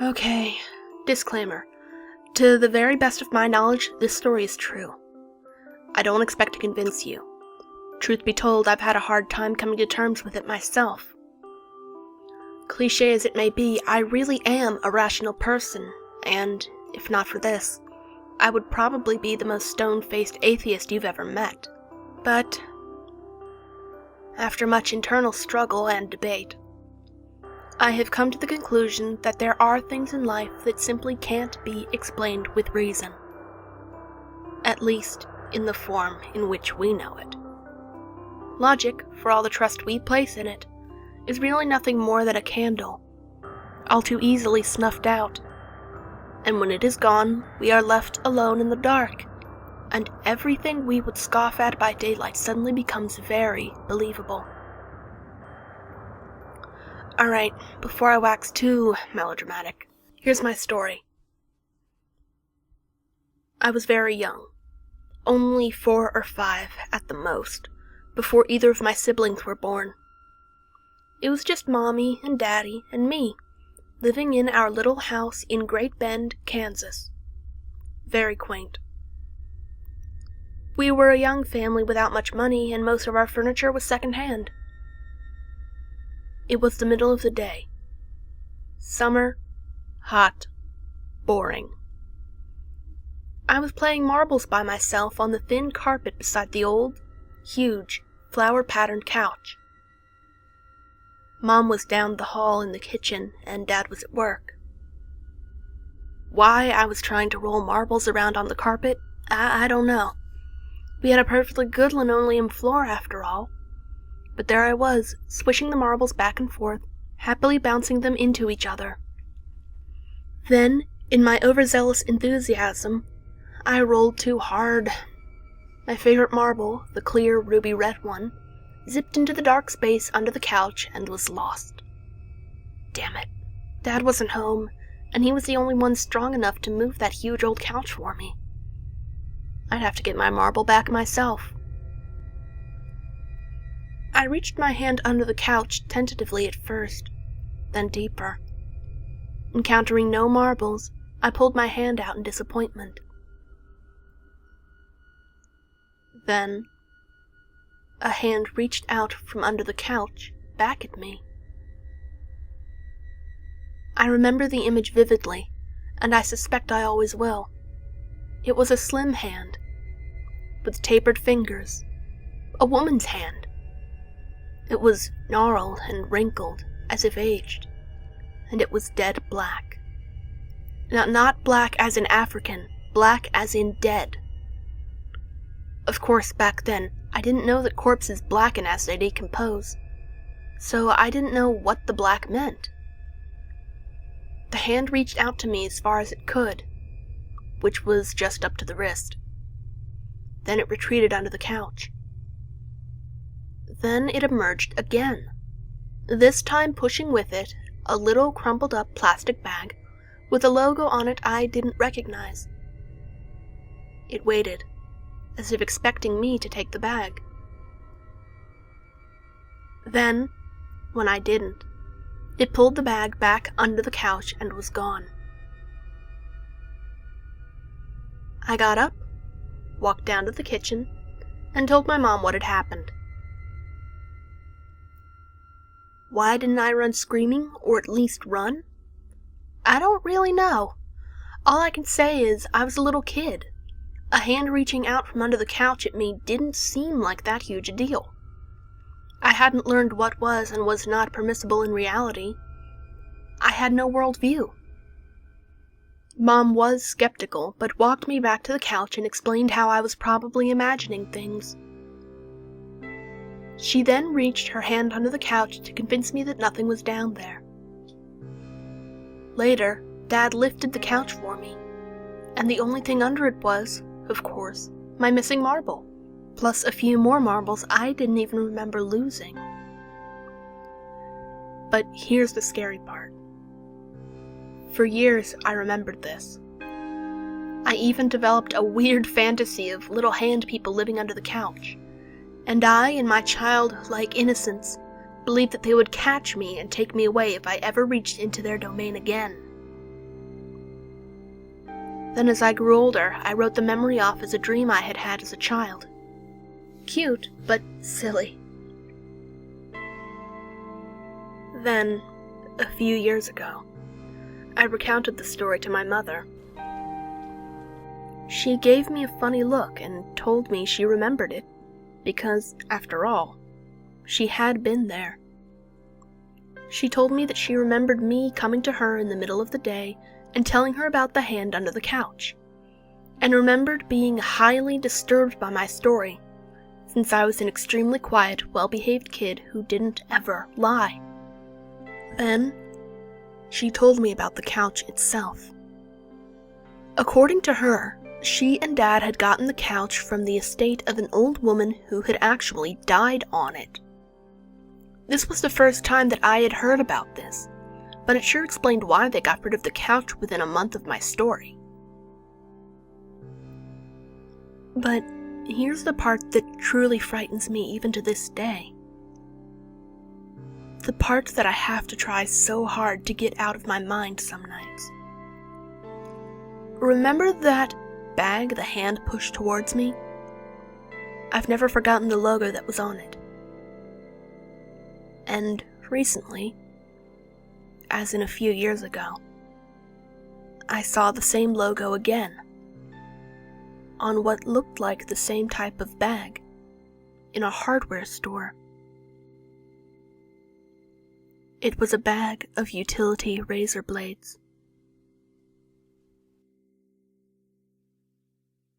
Okay, disclaimer. To the very best of my knowledge, this story is true. I don't expect to convince you. Truth be told, I've had a hard time coming to terms with it myself. Cliché as it may be, I really am a rational person, and, if not for this, I would probably be the most stone-faced atheist you've ever met. But, after much internal struggle and debate, I have come to the conclusion that there are things in life that simply can't be explained with reason. At least, in the form in which we know it. Logic, for all the trust we place in it, is really nothing more than a candle, all too easily snuffed out. And when it is gone, we are left alone in the dark, and everything we would scoff at by daylight suddenly becomes very believable. Alright, before I wax too melodramatic, here's my story. I was very young, only 4 or 5 at the most, before either of my siblings were born. It was just Mommy and Daddy and me, living in our little house in Great Bend, Kansas. Very quaint. We were a young family without much money, and most of our furniture was second-hand. It was the middle of the day. Summer, hot, boring. I was playing marbles by myself on the thin carpet beside the old, huge, flower-patterned couch. Mom was down the hall in the kitchen, and Dad was at work. Why I was trying to roll marbles around on the carpet, I don't know. We had a perfectly good linoleum floor after all. But there I was, swishing the marbles back and forth, happily bouncing them into each other. Then, in my overzealous enthusiasm, I rolled too hard. My favorite marble, the clear ruby-red one, zipped into the dark space under the couch and was lost. Damn it. Dad wasn't home, and he was the only one strong enough to move that huge old couch for me. I'd have to get my marble back myself. I reached my hand under the couch tentatively at first, then deeper. Encountering no marbles, I pulled my hand out in disappointment. Then, a hand reached out from under the couch, back at me. I remember the image vividly, and I suspect I always will. It was a slim hand, with tapered fingers, a woman's hand. It was gnarled and wrinkled, as if aged, and it was dead black. Now, not black as in African, black as in dead. Of course, back then, I didn't know that corpses blacken as they decompose, so I didn't know what the black meant. The hand reached out to me as far as it could, which was just up to the wrist. Then it retreated under the couch. Then it emerged again, this time pushing with it a little crumpled-up plastic bag with a logo on it I didn't recognize. It waited, as if expecting me to take the bag. Then, when I didn't, it pulled the bag back under the couch and was gone. I got up, walked down to the kitchen, and told my mom what had happened. Why didn't I run screaming, or at least run? I don't really know. All I can say is I was a little kid. A hand reaching out from under the couch at me didn't seem like that huge a deal. I hadn't learned what was and was not permissible in reality. I had no worldview. Mom was skeptical, but walked me back to the couch and explained how I was probably imagining things. She then reached her hand under the couch to convince me that nothing was down there. Later, Dad lifted the couch for me, and the only thing under it was, of course, my missing marble, plus a few more marbles I didn't even remember losing. But here's the scary part. For years, I remembered this. I even developed a weird fantasy of little hand people living under the couch, and I, in my childlike innocence, believed that they would catch me and take me away if I ever reached into their domain again. Then as I grew older, I wrote the memory off as a dream I had had as a child. Cute, but silly. Then, a few years ago, I recounted the story to my mother. She gave me a funny look and told me she remembered it, because, after all, she had been there. She told me that she remembered me coming to her in the middle of the day and telling her about the hand under the couch, and remembered being highly disturbed by my story, since I was an extremely quiet, well-behaved kid who didn't ever lie. Then, she told me about the couch itself. According to her, she and Dad had gotten the couch from the estate of an old woman who had actually died on it. This was the first time that I had heard about this, but it sure explained why they got rid of the couch within a month of my story. But here's the part that truly frightens me even to this day. The part that I have to try so hard to get out of my mind some nights. Remember that bag the hand pushed towards me? I've never forgotten the logo that was on it. And recently, as in a few years ago, I saw the same logo again, on what looked like the same type of bag, in a hardware store. It was a bag of utility razor blades.